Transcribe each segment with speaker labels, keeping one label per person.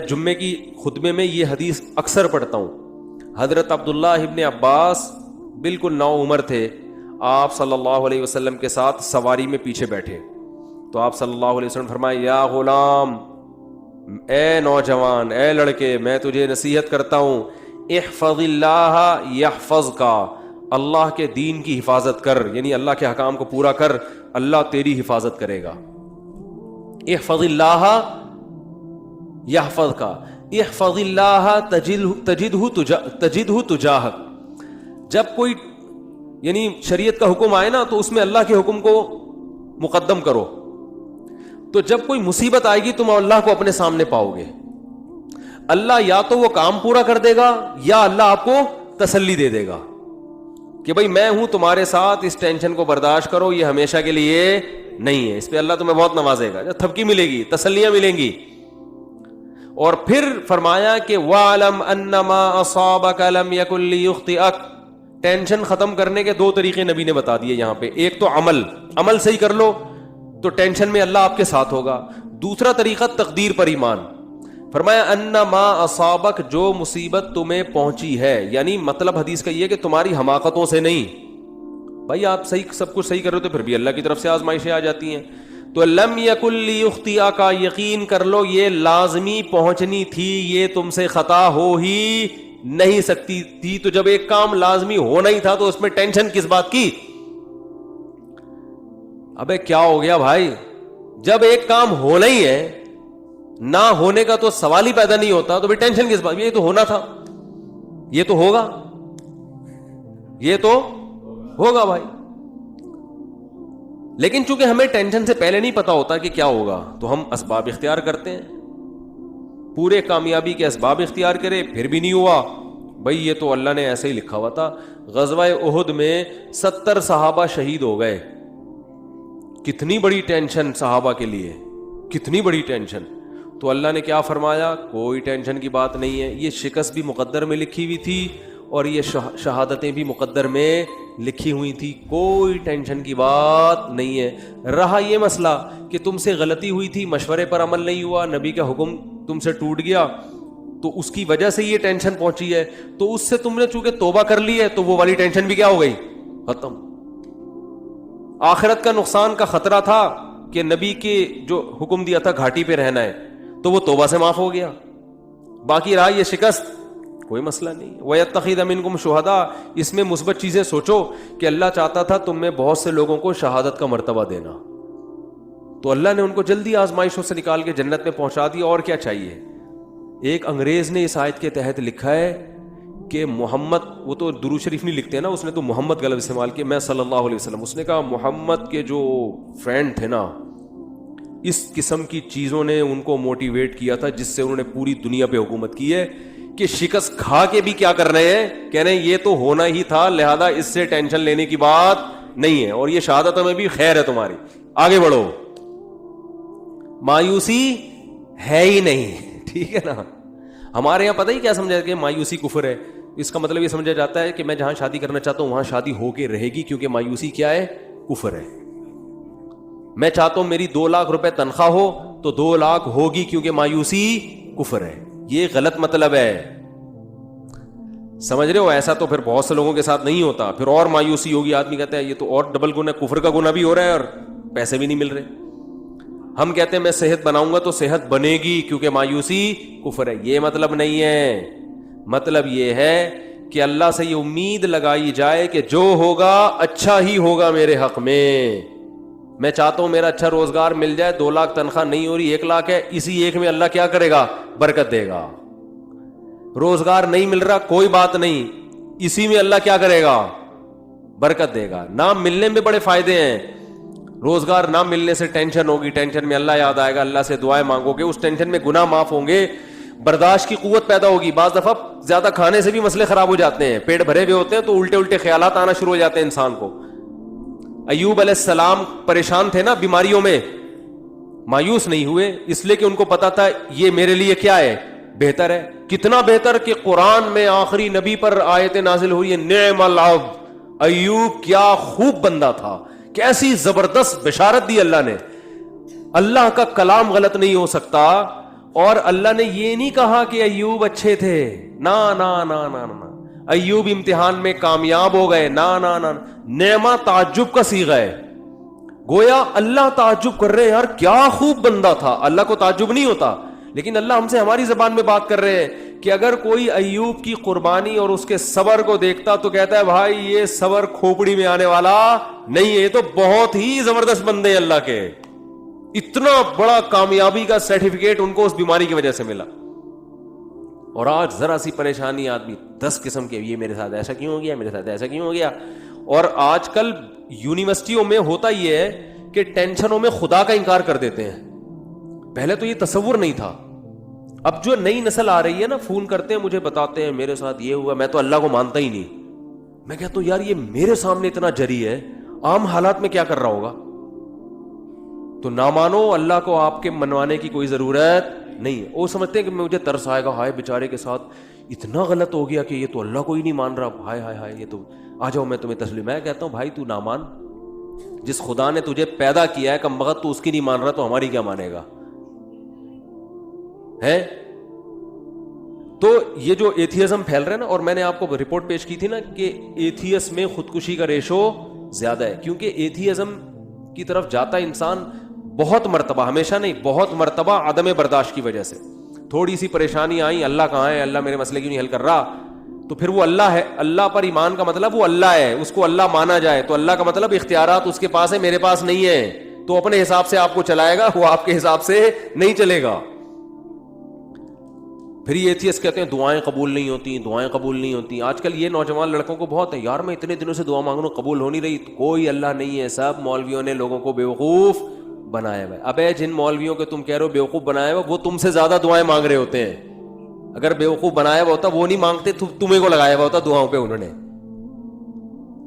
Speaker 1: جمعے کی خطبے میں یہ حدیث اکثر پڑھتا ہوں. حضرت عبداللہ ابن عباس بالکل نوعمر تھے. آپ صلی اللہ علیہ وسلم کے ساتھ سواری میں پیچھے بیٹھے تو آپ صلی اللہ علیہ وسلم فرمائے یا غلام، اے نوجوان، اے لڑکے، میں تجھے نصیحت کرتا ہوں، احفظ اللہ یحفظک، اللہ کے دین کی حفاظت کر، یعنی اللہ کے احکام کو پورا کر، اللہ تیری حفاظت کرے گا. احفظ اللہ یحفظک، احفظ اللہ تجدہ تجاہک. جب کوئی یعنی شریعت کا حکم آئے نا تو اس میں اللہ کے حکم کو مقدم کرو. تو جب کوئی مصیبت آئے گی تم اللہ کو اپنے سامنے پاؤ گے. اللہ یا تو وہ کام پورا کر دے گا یا اللہ آپ کو تسلی دے دے گا کہ بھائی میں ہوں تمہارے ساتھ، اس ٹینشن کو برداشت کرو، یہ ہمیشہ کے لیے نہیں ہے، اس پہ اللہ تمہیں بہت نوازے گا، تھپکی ملے گی، تسلیاں ملیں گی. اور پھر فرمایا کہ وَعْلَمْ أَنَّمَا أَصَابَكَ لَمْ يَكُنْ لِيُخْطِئَكَ. ٹینشن ختم کرنے کے دو طریقے نبی نے بتا دیے یہاں پہ. ایک تو عمل صحیح کر لو تو ٹینشن میں اللہ آپ کے ساتھ ہوگا. دوسرا طریقہ تقدیر پر ایمان. فرمایا انما اصابک، جو مصیبت تمہیں پہنچی ہے، یعنی مطلب حدیث کا یہ کہ تمہاری حماقتوں سے نہیں. بھائی آپ صحیح سب کچھ صحیح کر رہے ہو تو پھر بھی اللہ کی طرف سے آزمائشیں آ جاتی ہیں. تو لم یکن لیخطئک، یقین کر لو یہ لازمی پہنچنی تھی، یہ تم سے خطا ہو ہی نہیں سکتی تھی. تو جب ایک کام لازمی ہونا ہی تھا تو اس میں ٹینشن کس بات کی؟ ابے کیا ہو گیا بھائی؟ جب ایک کام ہونا ہی ہے، نہ ہونے کا تو سوال ہی پیدا نہیں ہوتا، تو بھی ٹینشن کس بات؟ یہ تو ہونا تھا، یہ تو ہوگا، یہ تو ہوگا بھائی. لیکن چونکہ ہمیں ٹینشن سے پہلے نہیں پتا ہوتا کہ کیا ہوگا تو ہم اسباب اختیار کرتے ہیں. پورے کامیابی کے اسباب اختیار کرے پھر بھی نہیں ہوا. بھائی یہ تو اللہ نے ایسے ہی لکھا ہوا تھا. غزوہ احد میں 70 صحابہ شہید ہو گئے. کتنی بڑی ٹینشن صحابہ کے لیے، کتنی بڑی ٹینشن. تو اللہ نے کیا فرمایا؟ کوئی ٹینشن کی بات نہیں ہے، یہ شکست بھی مقدر میں لکھی ہوئی تھی اور یہ شہادتیں بھی مقدر میں لکھی ہوئی تھی، کوئی ٹینشن کی بات نہیں ہے. رہا یہ مسئلہ کہ تم سے غلطی ہوئی تھی، مشورے پر عمل نہیں ہوا، نبی کا حکم تم سے ٹوٹ گیا، تو اس کی وجہ سے یہ ٹینشن پہنچی ہے، تو اس سے تم نے چونکہ توبہ کر لی ہے تو وہ والی ٹینشن بھی کیا ہو گئی؟ ختم. آخرت کا نقصان کا خطرہ تھا کہ نبی کے جو حکم دیا تھا گھاٹی پہ رہنا ہے تو وہ توبہ سے معاف ہو گیا. باقی رہا یہ شکست، کوئی مسئلہ نہیں. وَيَتَّخِذَ مِنْكُمْ شُهَدَاءَ، اس میں مثبت چیزیں سوچو کہ اللہ چاہتا تھا تم میں بہت سے لوگوں کو شہادت کا مرتبہ دینا، تو اللہ نے ان کو جلدی آزمائشوں سے نکال کے جنت میں پہنچا دیا. اور کیا چاہیے؟ ایک انگریز نے اس آیت کے تحت لکھا ہے کہ محمد، وہ تو درود شریف نہیں لکھتے نا، اس نے تو محمد کا لفظ استعمال کیا، میں صلی اللہ علیہ وسلم. اس نے کہا محمد کے جو فرینڈ تھے نا، اس قسم کی چیزوں نے ان کو موٹیویٹ کیا تھا جس سے انہوں نے پوری دنیا پہ حکومت کی ہے کہ شکست کھا کے بھی کیا کر رہے ہیں، کہہ رہے ہیں یہ تو ہونا ہی تھا، لہذا اس سے ٹینشن لینے کی بات نہیں ہے، اور یہ شہادت میں بھی خیر ہے تمہاری، آگے بڑھو، مایوسی ہے ہی نہیں. ٹھیک ہے نا؟ ہمارے یہاں پتہ ہی کیا سمجھا کہ مایوسی کفر ہے. اس کا مطلب یہ سمجھا جاتا ہے کہ میں جہاں شادی کرنا چاہتا ہوں وہاں شادی ہو کے رہے گی، کیونکہ مایوسی کیا ہے؟ کفر ہے. میں چاہتا ہوں میری 2 لاکھ روپے تنخواہ ہو تو 2 لاکھ ہوگی، کیونکہ مایوسی کفر ہے. یہ غلط مطلب ہے، سمجھ رہے ہو؟ ایسا تو پھر بہت سے لوگوں کے ساتھ نہیں ہوتا، پھر اور مایوسی ہوگی، آدمی کہتا ہے یہ تو اور ڈبل گناہ، کفر کا گناہ بھی ہو رہا ہے اور پیسے بھی نہیں مل رہے. ہم کہتے ہیں میں صحت بناؤں گا تو صحت بنے گی کیونکہ مایوسی کفر ہے. یہ مطلب نہیں ہے. مطلب یہ ہے کہ اللہ سے یہ امید لگائی جائے کہ جو ہوگا اچھا ہی ہوگا میرے حق میں. میں چاہتا ہوں میرا اچھا روزگار مل جائے، 2 لاکھ تنخواہ نہیں ہو رہی، 1 لاکھ ہے، اسی 1 میں اللہ کیا کرے گا؟ برکت دے گا. روزگار نہیں مل رہا، کوئی بات نہیں، اسی میں اللہ کیا کرے گا؟ برکت دے گا. نہ ملنے میں بڑے فائدے ہیں. روزگار نہ ملنے سے ٹینشن ہوگی، ٹینشن میں اللہ یاد آئے گا، اللہ سے دعائیں مانگو گے، اس ٹینشن میں گناہ معاف ہوں گے، برداشت کی قوت پیدا ہوگی. بعض دفعہ زیادہ کھانے سے بھی مسئلے خراب ہو جاتے ہیں، پیٹ بھرے ہوئے ہوتے ہیں تو الٹے الٹے خیالات آنا شروع ہو جاتے ہیں انسان کو. ایوب علیہ السلام پریشان تھے نا بیماریوں میں، مایوس نہیں ہوئے، اس لیے کہ ان کو پتا تھا یہ میرے لیے کیا ہے؟ بہتر ہے. کتنا بہتر کہ قرآن میں آخری نبی پر آیت نازل ہوئی ہے، نعم العبد، ایوب کیا خوب بندہ تھا، کیسی زبردست بشارت دی اللہ نے. اللہ کا کلام غلط نہیں ہو سکتا، اور اللہ نے یہ نہیں کہا کہ ایوب اچھے تھے، نا نا نا نا نا، ایوب امتحان میں کامیاب ہو گئے، نا نا نا، نعمہ تعجب کا صیغہ ہے، گویا اللہ تعجب کر رہے ہیں، یار کیا خوب بندہ تھا. اللہ کو تعجب نہیں ہوتا، لیکن اللہ ہم سے ہماری زبان میں بات کر رہے ہیں کہ اگر کوئی ایوب کی قربانی اور اس کے صبر کو دیکھتا تو کہتا ہے بھائی یہ صبر کھوپڑی میں آنے والا نہیں ہے، یہ تو بہت ہی زبردست بندے ہیں اللہ کے. اتنا بڑا کامیابی کا سرٹیفکیٹ ان کو اس بیماری کی وجہ سے ملا. اور آج ذرا سی پریشانی آدمی 10 قسم کے، یہ میرے ساتھ ایسا کیوں ہو گیا، میرے ساتھ ایسا کیوں ہو گیا. اور آج کل یونیورسٹیوں میں ہوتا یہ ہے کہ ٹینشنوں میں خدا کا انکار کر دیتے ہیں. پہلے تو یہ تصور نہیں تھا. اب جو نئی نسل آ رہی ہے نا، فون کرتے ہیں مجھے، بتاتے ہیں میرے ساتھ یہ ہوا، میں تو اللہ کو مانتا ہی نہیں. میں کہتا ہوں یار یہ میرے سامنے اتنا جری ہے، عام حالات میں کیا کر رہا ہوگا. تو نہ مانو، اللہ کو آپ کے منوانے کی کوئی ضرورت نہیں ہے. وہ سمجھتے ہیں کہ مجھے ترس آئے گا، ہائے بیچارے کے ساتھ اتنا غلط ہو گیا کہ یہ تو اللہ کو ہی نہیں مان رہا، ہائے ہائے ہائے، یہ تو آ جاؤ میں تمہیں تسلیم. میں کہتا ہوں بھائی تو نہ مان، جس خدا نے تجھے پیدا کیا ہے کم بخت تو اس کی نہیں مان رہا تو ہماری کیا مانے گا ہے. تو یہ جو ایتھیزم پھیل رہا ہے نا، اور میں نے آپ کو رپورٹ پیش کی تھی نا کہ ایتھیس میں خودکشی کا ریشو زیادہ ہے، کیونکہ ایتھیزم کی طرف جاتا انسان بہت مرتبہ، ہمیشہ نہیں، بہت مرتبہ عدم برداشت کی وجہ سے. تھوڑی سی پریشانی آئی، اللہ کہاں ہے، اللہ میرے مسئلے کیوں نہیں حل کر رہا، تو پھر وہ اللہ ہے. اللہ پر ایمان کا مطلب وہ اللہ ہے، اس کو اللہ مانا جائے. تو اللہ کا مطلب اختیارات اس کے پاس ہے، میرے پاس نہیں ہے. تو اپنے حساب سے آپ کو چلائے گا، وہ آپ کے حساب سے نہیں چلے گا. پھر یہ ایتھیسٹ کہتے ہیں دعائیں قبول نہیں ہوتی، دعائیں قبول نہیں ہوتی. آج کل یہ نوجوان لڑکوں کو بہت ہے، یار میں اتنے دنوں سے دعا مانگ رہا ہوں قبول ہو نہیں رہی. کوئی اللہ نہیں ہے، سب مولویوں نے لوگوں کو بیوقوف بنایا ہوا ہے. ابے جن مولویوں کے تم کہہ رہے ہو بیوقوف بنایا ہوا، وہ تم سے زیادہ دعائیں مانگ رہے ہوتے ہیں. اگر بیوقوف بنایا ہوا ہوتا وہ نہیں مانگتے، تمہیں کو لگایا ہوا ہوتا دعاؤں پہ انہوں نے.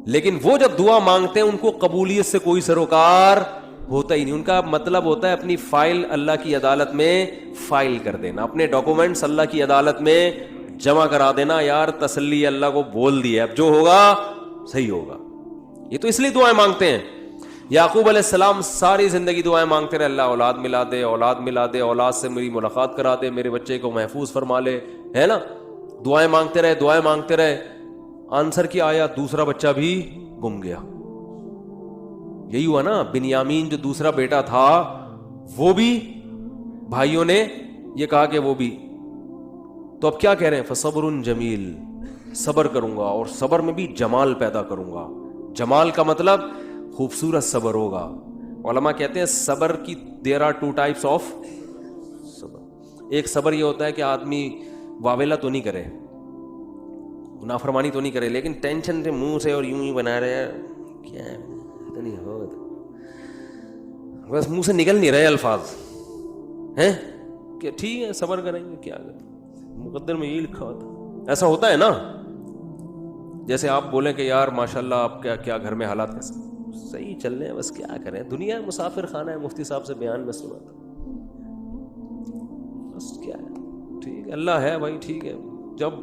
Speaker 1: لیکن وہ جب دعا مانگتے ہیں ان کو قبولیت سے کوئی سروکار ہوتا ہی نہیں. ان کا مطلب ہوتا ہے اپنی فائل اللہ کی عدالت میں فائل کر دینا، اپنے ڈاکومنٹس اللہ کی عدالت میں جمع کرا دینا. یار تسلی اللہ کو بول دیا، اب جو ہوگا صحیح ہوگا. یہ تو اس لیے دعائیں مانگتے ہیں. یعقوب علیہ السلام ساری زندگی دعائیں مانگتے رہے، اللہ اولاد ملا دے، اولاد ملا دے، اولاد سے میری ملاقات کرا دے، میرے بچے کو محفوظ فرما لے، ہے نا. دعائیں مانگتے رہے، دعائیں مانگتے رہے. آنسر کیا آیا؟ دوسرا بچہ بھی گم گیا. یہی ہوا نا، بنیامین جو دوسرا بیٹا تھا وہ بھی بھائیوں نے یہ کہا کہ وہ بھی. تو اب کیا کہہ رہے ہیں؟ فصبر جمیل، صبر کروں گا اور صبر میں بھی جمال پیدا کروں گا. جمال کا مطلب خوبصورت صبر ہوگا. علماء کہتے ہیں صبر کی there are 2 types of صبر. ایک صبر یہ ہوتا ہے کہ آدمی واویلا تو نہیں کرے، نافرمانی تو نہیں کرے، لیکن ٹینشن سے منہ سے اور یوں ہی بنا رہے ہیں، کیا ہے نہیں ہو، بس منہ سے نکل نہیں رہے الفاظ ہیں کہ ٹھیک ہے صبر کریں گے، کیا کریں، مقدر میں یہی لکھا ہوتا. ایسا ہوتا ہے نا. جیسے آپ بولیں کہ یار ماشاءاللہ آپ کیا گھر میں حالات کیسے صحیح چل رہے ہیں، بس کیا کریں، دنیا مسافر خانہ ہے، مفتی صاحب سے بیان میں سنا تھا، بس کیا ہے، ٹھیک ہے اللہ ہے بھائی، ٹھیک ہے، جب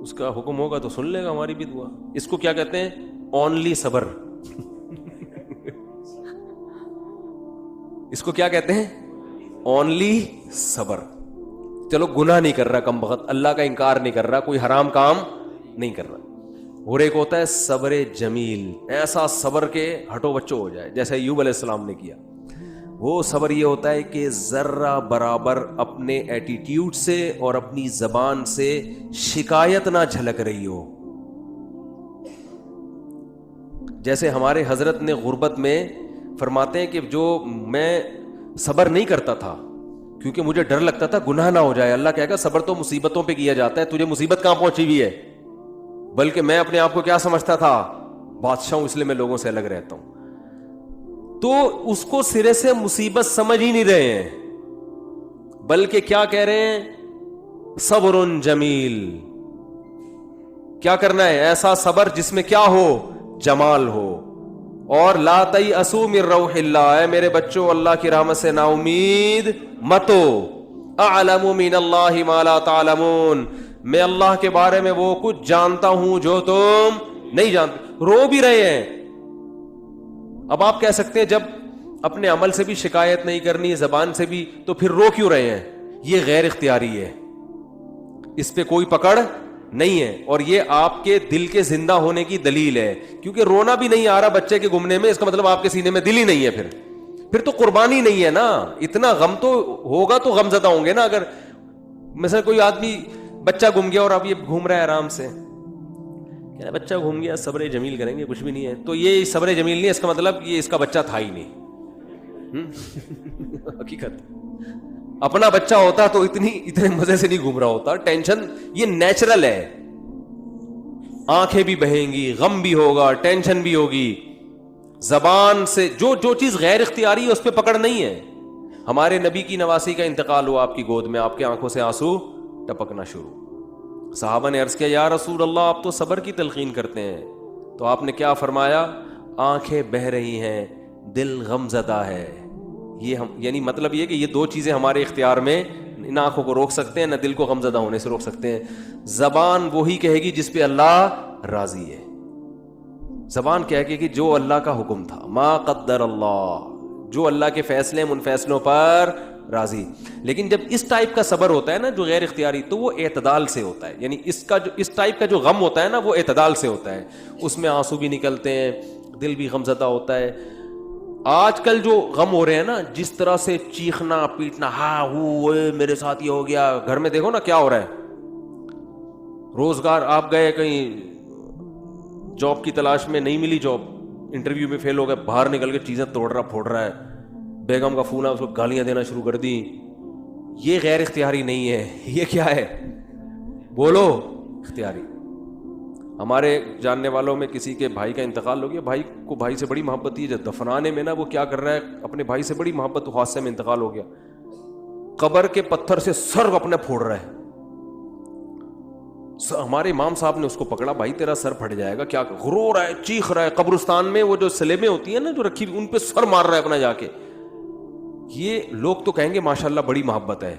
Speaker 1: اس کا حکم ہوگا تو سن لے گا ہماری بھی دعا. اس کو کیا کہتے ہیں؟ اونلی صبر. اس کو کیا کہتے ہیں؟ اونلی صبر. چلو گناہ نہیں کر رہا کم بخت، اللہ کا انکار نہیں کر رہا، کوئی حرام کام نہیں کر رہا. اور ایک ہوتا ہے صبر جمیل، ایسا صبر کے ہٹو بچو ہو جائے جیسے ایوب علیہ السلام نے کیا. وہ صبر یہ ہوتا ہے کہ ذرہ برابر اپنے ایٹیٹیوڈ سے اور اپنی زبان سے شکایت نہ جھلک رہی ہو. جیسے ہمارے حضرت نے غربت میں فرماتے ہیں کہ جو میں صبر نہیں کرتا تھا کیونکہ مجھے ڈر لگتا تھا گناہ نہ ہو جائے. اللہ کہے گا صبر تو مصیبتوں پہ کیا جاتا ہے، تجھے مصیبت کہاں پہنچی ہوئی ہے؟ بلکہ میں اپنے آپ کو کیا سمجھتا تھا؟ بادشاہ ہوں، اس لیے میں لوگوں سے الگ رہتا ہوں. تو اس کو سرے سے مصیبت سمجھ ہی نہیں رہے ہیں، بلکہ کیا کہہ رہے ہیں؟ صبر جمیل. کیا کرنا ہے؟ ایسا صبر جس میں کیا ہو؟ جمال ہو. اور لا تیأسوا من روح اللہ، اے میرے بچوں اللہ کی رحمت سے نا امید مت ہو. اعلم من اللہ ما لا تعلمون، میں اللہ کے بارے میں وہ کچھ جانتا ہوں جو تم نہیں جانتے. رو بھی رہے ہیں. اب آپ کہہ سکتے ہیں جب اپنے عمل سے بھی شکایت نہیں کرنی، زبان سے بھی، تو پھر رو کیوں رہے ہیں؟ یہ غیر اختیاری ہے, اس پہ کوئی پکڑ نہیں ہے, اور یہ آپ کے دل کے زندہ ہونے کی دلیل ہے, کیونکہ رونا بھی نہیں آ رہا بچے کے گمنے میں, اس کا مطلب آپ کے سینے میں دل ہی نہیں ہے, پھر تو قربانی نہیں ہے نا. اتنا غم تو ہوگا تو غم زدہ ہوں گے نا. اگر مثلا کوئی آدمی بچہ گم گیا اور اب یہ گھوم رہا ہے آرام سے, کیا بچہ گھوم گیا صبر جمیل کریں گے, کچھ بھی نہیں ہے, تو یہ صبر جمیل نہیں, اس کا مطلب یہ اس کا بچہ تھا ہی نہیں. حقیقت اپنا بچہ ہوتا تو اتنے مزے سے نہیں گھوم رہا ہوتا. ٹینشن یہ نیچرل ہے, آنکھیں بھی بہیں گی, غم بھی ہوگا, ٹینشن بھی ہوگی. زبان سے جو چیز غیر اختیاری ہے اس پہ پکڑ نہیں ہے. ہمارے نبی کی نواسی کا انتقال ہوا آپ کی گود میں, آپ کے آنکھوں سے آنسو ٹپکنا شروع. صحابہ نے عرض کیا یا رسول اللہ آپ تو صبر کی تلقین کرتے ہیں, تو آپ نے کیا فرمایا, آنکھیں بہ رہی ہیں, دل غم زدہ ہے. یہ ہم یعنی مطلب یہ کہ یہ دو چیزیں ہمارے اختیار میں, نہ آنکھوں کو روک سکتے ہیں نہ دل کو غم زدہ ہونے سے روک سکتے ہیں. زبان وہی کہے گی جس پہ اللہ راضی ہے. زبان کہے گی کہ جو اللہ کا حکم تھا, ما قدر اللہ, جو اللہ کے فیصلے ان فیصلوں پر راضی. لیکن جب اس ٹائپ کا صبر ہوتا ہے نا جو غیر اختیاری, تو وہ اعتدال سے ہوتا ہے. یعنی اس ٹائپ کا جو غم ہوتا ہے نا وہ اعتدال سے ہوتا ہے, اس میں آنسو بھی نکلتے ہیں, دل بھی غم زدہ ہوتا ہے. آج کل جو غم ہو رہے ہیں نا, جس طرح سے چیخنا پیٹنا, ہاں وہ میرے ساتھ یہ ہو گیا, گھر میں دیکھو نا کیا ہو رہا ہے. روزگار آپ گئے کہیں جاب کی تلاش میں, نہیں ملی جاب, انٹرویو میں فیل ہو گئے, باہر نکل کے چیزیں توڑ رہا پھوڑ رہا ہے, بیگم کا فون ہے اس کو گالیاں دینا شروع کر دی. یہ غیر اختیاری نہیں ہے, یہ کیا ہے, بولو اختیاری. ہمارے جاننے والوں میں کسی کے بھائی کا انتقال ہو گیا, بھائی کو بھائی سے بڑی محبت تھی, جب دفنانے میں نا وہ کیا کر رہا ہے, اپنے بھائی سے بڑی محبت, حادثے میں انتقال ہو گیا, قبر کے پتھر سے سر اپنے پھوڑ رہا ہے. ہمارے امام صاحب نے اس کو پکڑا, بھائی تیرا سر پھٹ جائے گا, کیا رو رہا ہے, چیخ رہا ہے. قبرستان میں وہ جو سلیبیں ہوتی ہیں نا جو رکھی ان پہ سر مار رہا ہے اپنا جا کے. یہ لوگ تو کہیں گے ماشاءاللہ بڑی محبت ہے,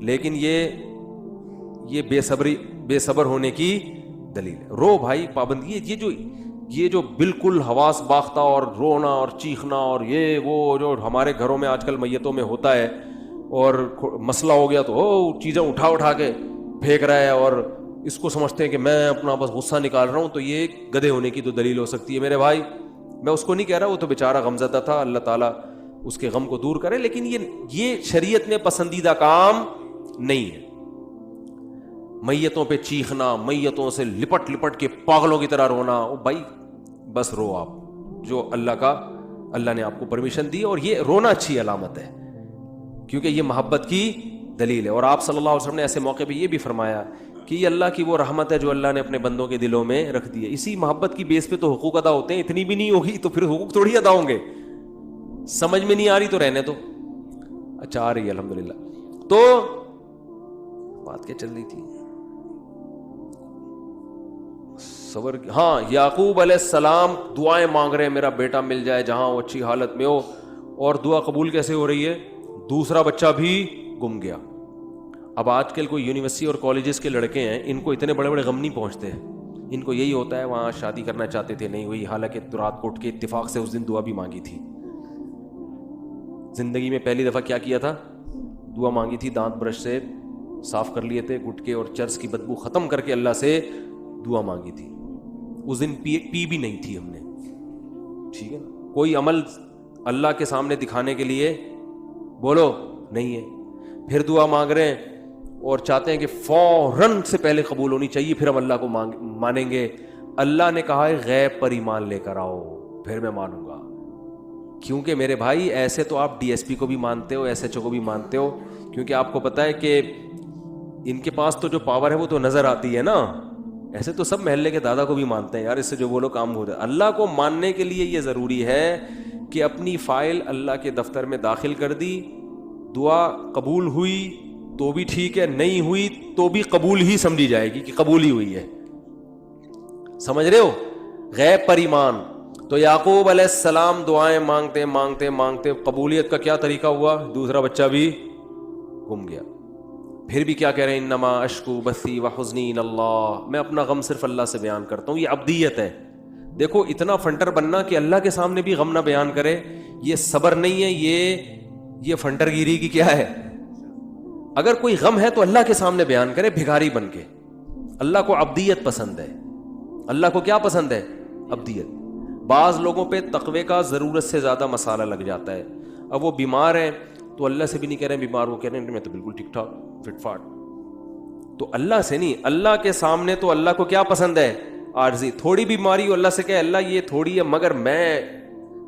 Speaker 1: لیکن یہ بے صبر ہونے کی دلیل ہے. رو بھائی پابندی, یہ جو بالکل حواس باختہ اور رونا اور چیخنا اور یہ وہ جو ہمارے گھروں میں آج کل میتوں میں ہوتا ہے, اور مسئلہ ہو گیا تو چیزیں اٹھا کے پھینک رہا ہے, اور اس کو سمجھتے ہیں کہ میں اپنا بس غصہ نکال رہا ہوں, تو یہ گدھے ہونے کی تو دلیل ہو سکتی ہے. میرے بھائی میں اس کو نہیں کہہ رہا, وہ تو بیچارہ غمزدہ تھا, اللہ تعالیٰ اس کے غم کو دور کرے, لیکن یہ شریعت میں پسندیدہ کام نہیں ہے. میتوں پہ چیخنا, میتوں سے لپٹ کے پاگلوں کی طرح رونا, بھائی بس رو آپ, جو اللہ نے آپ کو پرمیشن دی, اور یہ رونا اچھی علامت ہے کیونکہ یہ محبت کی دلیل ہے. اور آپ صلی اللہ علیہ وسلم نے ایسے موقع پہ یہ بھی فرمایا کہ یہ اللہ کی وہ رحمت ہے جو اللہ نے اپنے بندوں کے دلوں میں رکھ دی ہے. اسی محبت کی بیس پہ تو حقوق ادا ہوتے ہیں, اتنی بھی نہیں ہوگی تو پھر حقوق تھوڑی ادا ہوں گے. سمجھ میں نہیں آ رہی تو رہنے دو. اچھا آ رہی ہے الحمدللہ. تو بات کیا چل رہی تھی, صبر. ہاں, یعقوب علیہ السلام دعائیں مانگ رہے ہیں میرا بیٹا مل جائے جہاں وہ اچھی حالت میں ہو, اور دعا قبول کیسے ہو رہی ہے, دوسرا بچہ بھی گم گیا. اب آج کل کوئی یونیورسٹی اور کالجز کے لڑکے ہیں, ان کو اتنے بڑے غم نہیں پہنچتے, ان کو یہی ہوتا ہے وہاں شادی کرنا چاہتے تھے نہیں ہوئی, حالانکہ رات کو اٹھ کے اتفاق سے اس دن دعا بھی مانگی تھی. زندگی میں پہلی دفعہ کیا کیا تھا, دعا مانگی تھی, دانت برش سے صاف کر لیے تھے, گٹکے اور چرس کی بدبو ختم کر کے اللہ سے دعا مانگی تھی. اس دن پی بھی نہیں تھی ہم نے, ٹھیک ہے نا. کوئی عمل اللہ کے سامنے دکھانے کے لیے بولو نہیں ہے. پھر دعا مانگ رہے ہیں اور چاہتے ہیں کہ فوراً سے پہلے قبول ہونی چاہیے, پھر ہم اللہ کو مانیں گے. اللہ نے کہا ہے غیب پر ایمان لے کر آؤ, پھر میں مانوں گا. کیونکہ میرے بھائی ایسے تو آپ ڈی ایس پی کو بھی مانتے ہو, ایس ایچ او کو بھی مانتے ہو, کیونکہ آپ کو پتا ہے کہ ان کے پاس تو جو پاور ہے وہ تو نظر آتی ہے نا. ایسے تو سب محلے کے دادا کو بھی مانتے ہیں, یار اس سے جو بولو کام ہو جائے. اللہ کو ماننے کے لیے یہ ضروری ہے کہ اپنی فائل اللہ کے دفتر میں داخل کر دی, دعا قبول ہوئی تو بھی ٹھیک ہے, نہیں ہوئی تو بھی قبول ہی سمجھی جائے گی کہ قبول ہی ہوئی ہے. سمجھ رہے ہو, غیب پر ایمان. تو یعقوب علیہ السلام دعائیں مانگتے قبولیت کا کیا طریقہ ہوا, دوسرا بچہ بھی گم گیا. پھر بھی کیا کہہ رہے ہیں, انما اشکو بثی وحزنی اللہ, میں اپنا غم صرف اللہ سے بیان کرتا ہوں. یہ عبدیت ہے. دیکھو اتنا فنٹر بننا کہ اللہ کے سامنے بھی غم نہ بیان کرے, یہ صبر نہیں ہے, یہ فنٹر گیری کی کیا ہے, اگر کوئی غم ہے تو اللہ کے سامنے بیان کرے بھکاری بن کے. اللہ کو عبدیت پسند ہے. اللہ کو کیا پسند ہے؟ عبدیت. بعض لوگوں پہ تقوی کا ضرورت سے زیادہ مسالہ لگ جاتا ہے. اب وہ بیمار ہیں تو اللہ سے بھی نہیں کہہ رہے ہیں بیمار, وہ کہہ رہے ہیں میں تو بالکل ٹھیک ٹھاک فٹ فاٹ. تو اللہ سے نہیں, اللہ کے سامنے تو اللہ کو کیا پسند ہے؟ عارضی. تھوڑی بیماری ہو اللہ سے کہے اللہ یہ تھوڑی ہے مگر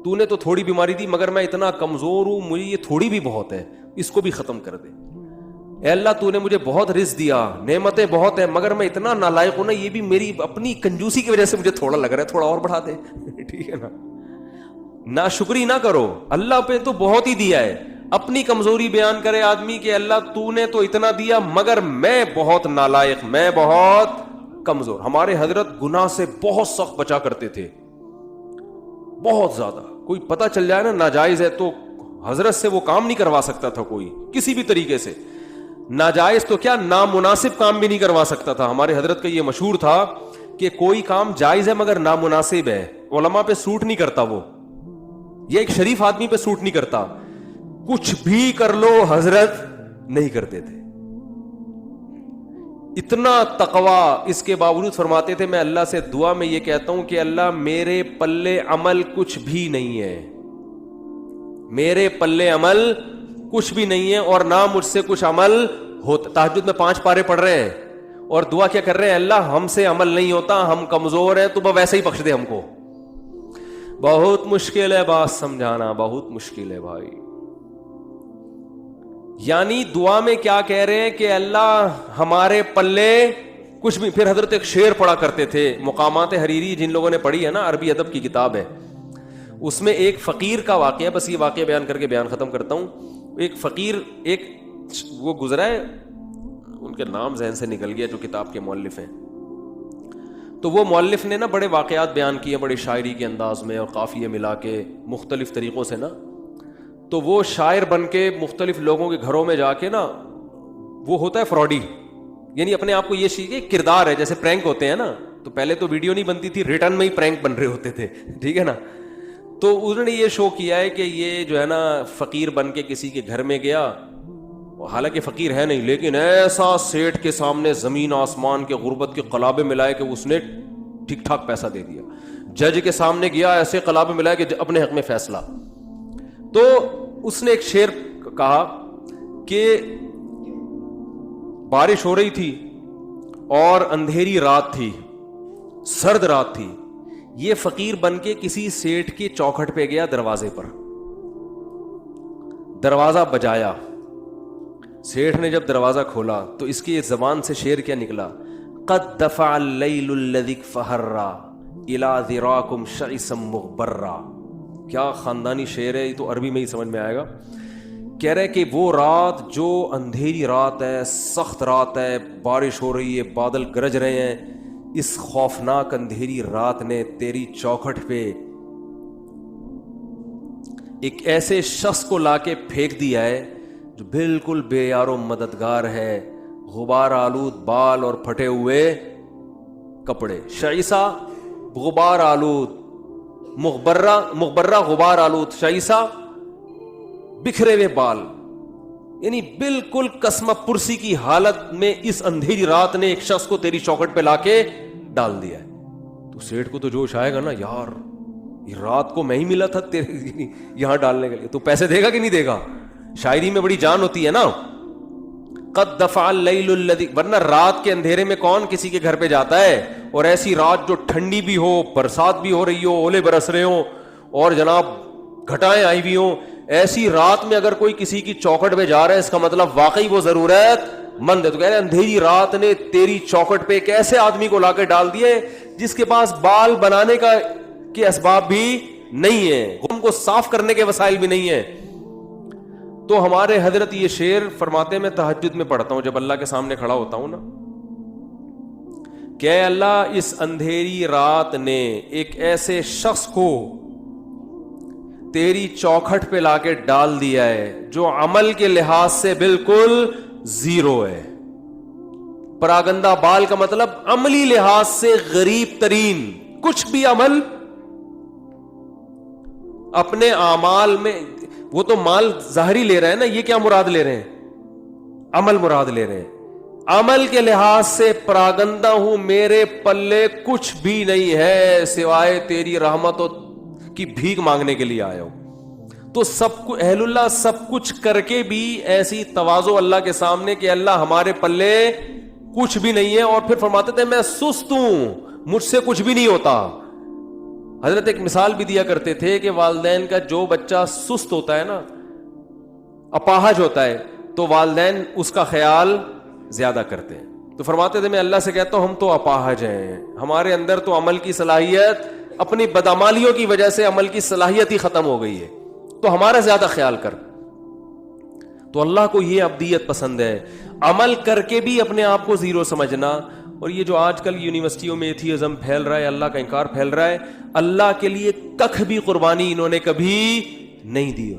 Speaker 1: تو نے تو تھوڑی بیماری دی مگر میں اتنا کمزور ہوں, مجھے یہ تھوڑی بھی بہت ہے, اس کو بھی ختم کر دے. اے اللہ تو نے مجھے بہت رزق دیا, نعمتیں بہت ہیں مگر میں اتنا نالائق ہوں نا, یہ بھی میری اپنی کنجوسی کی وجہ سے مجھے تھوڑا لگ رہا ہے, تھوڑا اور بڑھا دے. ٹھیک ہے نا, ناشکری نہ کرو, اللہ پہ تو بہت ہی دیا ہے. اپنی کمزوری بیان کرے آدمی کہ اللہ تو نے تو اتنا دیا مگر میں بہت نالائق, میں بہت کمزور. ہمارے حضرت گناہ سے بہت سخت بچا کرتے تھے, بہت زیادہ. کوئی پتہ چل جائے نا ناجائز ہے تو حضرت سے وہ کام نہیں کروا سکتا تھا کوئی کسی بھی طریقے سے. ناجائز تو کیا نامناسب کام بھی نہیں کروا سکتا تھا. ہمارے حضرت کا یہ مشہور تھا کہ کوئی کام جائز ہے مگر نامناسب ہے, علماء پہ سوٹ نہیں کرتا, وہ یہ ایک شریف آدمی پہ سوٹ نہیں کرتا. کچھ بھی کر لو حضرت نہیں کرتے تھے. اتنا تقوی, اس کے باوجود فرماتے تھے میں اللہ سے دعا میں یہ کہتا ہوں کہ اللہ میرے پلے عمل کچھ بھی نہیں ہے, میرے پلے عمل کچھ بھی نہیں ہے اور نہ مجھ سے کچھ عمل ہوتا. تہجد میں 5 پارے پڑھ رہے ہیں اور دعا کیا کر رہے ہیں, اللہ ہم سے عمل نہیں ہوتا, ہم کمزور ہیں, تو ویسے ہی بخش دے ہم کو. بہت مشکل ہے بات سمجھانا, بہت مشکل ہے بھائی. یعنی دعا میں کیا کہہ رہے ہیں کہ اللہ ہمارے پلے کچھ بھی. پھر حضرت ایک شعر پڑھا کرتے تھے, مقامات حریری جن لوگوں نے پڑھی ہے نا, عربی ادب کی کتاب ہے, اس میں ایک فقیر کا واقعہ, بس یہ واقعہ بیان کر کے بیان ختم کرتا ہوں. ایک فقیر, ایک وہ گزرا ہے, ان کے نام ذہن سے نکل گیا جو کتاب کے مؤلف ہیں. تو وہ مؤلف نے نا بڑے واقعات بیان کیے بڑے شاعری کے انداز میں اور قافیے ملا کے مختلف طریقوں سے نا. تو وہ شاعر بن کے مختلف لوگوں کے گھروں میں جا کے نا, وہ ہوتا ہے فراڈی, یعنی اپنے آپ کو یہ چیز کردار ہے, جیسے پرینک ہوتے ہیں نا, تو پہلے تو ویڈیو نہیں بنتی تھی, ریٹرن میں ہی پرینک بن رہے ہوتے تھے. ٹھیک ہے نا. تو انہوں نے یہ شو کیا ہے کہ یہ جو ہے نا فقیر بن کے کسی کے گھر میں گیا, حالانکہ فقیر ہے نہیں, لیکن ایسا سیٹھ کے سامنے زمین آسمان کے غربت کے قلابے ملائے کہ اس نے ٹھیک ٹھاک پیسہ دے دیا. جج کے سامنے گیا, ایسے قلابے ملائے کہ اپنے حق میں فیصلہ. تو اس نے ایک شعر کہا کہ بارش ہو رہی تھی اور اندھیری رات تھی, سرد رات تھی. یہ فقیر بن کے کسی سیٹھ کے چوکھٹ پہ گیا, دروازے پر دروازہ بجایا. سیٹھ نے جب دروازہ کھولا تو اس کی زبان سے شعر کیا نکلا, قد دفع اللیل الذی فہرا الی ذراکم شعثا مغبرا. کیا خاندانی شعر ہے, یہ تو عربی میں ہی سمجھ میں آئے گا. کہہ رہے کہ وہ رات جو اندھیری رات ہے, سخت رات ہے, بارش ہو رہی ہے, بادل گرج رہے ہیں, اس خوفناک اندھیری رات نے تیری چوکھٹ پہ ایک ایسے شخص کو لا کے پھینک دیا ہے جو بالکل بے یار و مددگار ہے, غبار آلود بال اور پھٹے ہوئے کپڑے. شعیسا غبار آلود, مغبرہ غبار آلود, شعیسا بکھرے ہوئے بال, یعنی بالکل قسمہ پرسی کی حالت میں اس اندھیری رات نے ایک شخص کو تیری چوکھٹ پہ لا کے ڈال دیا ہے. تو سیٹھ کو تو جوش آئے گا نا, یار یہ رات کو میں ہی ملا تھا تیرے یہاں ڈالنے کے لیے, تو پیسے دے گا کہ نہیں دے گا؟ شاعری میں بڑی جان ہوتی ہے نا. قد دفع اللیل الذی, ورنہ رات کے اندھیرے میں کون کسی کے گھر پہ جاتا ہے, اور ایسی رات جو ٹھنڈی بھی ہو, برسات بھی ہو رہی ہو, اولے برس رہے ہوں اور جناب گھٹائیں آئی بھی ہوں, ایسی رات میں اگر کوئی کسی کی چوکھٹ پہ جا رہا ہے اس کا مطلب واقعی وہ ضرورت مند ہے. تو کہہ رہے اندھیری رات نے تیری چوکھٹ پہ ایک ایسے آدمی کو لا کے ڈال دیے جس کے پاس بال بنانے کا کے اسباب بھی نہیں ہے, غم کو صاف کرنے کے وسائل بھی نہیں ہے. تو ہمارے حضرت یہ شعر فرماتے میں تہجد میں پڑھتا ہوں جب اللہ کے سامنے کھڑا ہوتا ہوں نا, کہ اے اللہ اس اندھیری رات نے ایک ایسے شخص کو تیری چوکھٹ پہ لا کے ڈال دیا ہے جو عمل کے لحاظ سے بالکل زیرو ہے. پراگندہ بال کا مطلب عملی لحاظ سے غریب ترین, کچھ بھی عمل اپنے اعمال میں, وہ تو مال ظاہری لے رہے ہیں نا, یہ کیا مراد لے رہے ہیں, عمل مراد لے رہے ہیں. عمل کے لحاظ سے پراگندہ ہوں, میرے پلے کچھ بھی نہیں ہے سوائے تیری رحمت کی بھیک مانگنے کے لیے آیا ہوں. تو سب کو اہل اللہ سب کچھ کر کے بھی ایسی تواضع اللہ کے سامنے کہ اللہ ہمارے پلے کچھ بھی نہیں ہے, اور پھر فرماتے تھے میں سست ہوں, مجھ سے کچھ بھی نہیں ہوتا. حضرت ایک مثال بھی دیا کرتے تھے کہ والدین کا جو بچہ سست ہوتا ہے نا, اپاہج ہوتا ہے, تو والدین اس کا خیال زیادہ کرتے ہیں. تو فرماتے تھے میں اللہ سے کہتا ہوں ہم تو اپاہج ہیں, ہمارے اندر تو عمل کی صلاحیت اپنی بدعمالیوں کی وجہ سے عمل کی صلاحیت ہی ختم ہو گئی ہے, تو ہمارا زیادہ خیال کر. تو اللہ کو یہ عبدیت پسند ہے, عمل کر کے بھی اپنے آپ کو زیرو سمجھنا. اور یہ جو آج کل یونیورسٹیوں میں ایتھیزم پھیل رہا ہے, اللہ کا انکار پھیل رہا ہے, اللہ کے لیے ککھ بھی قربانی انہوں نے کبھی نہیں دی.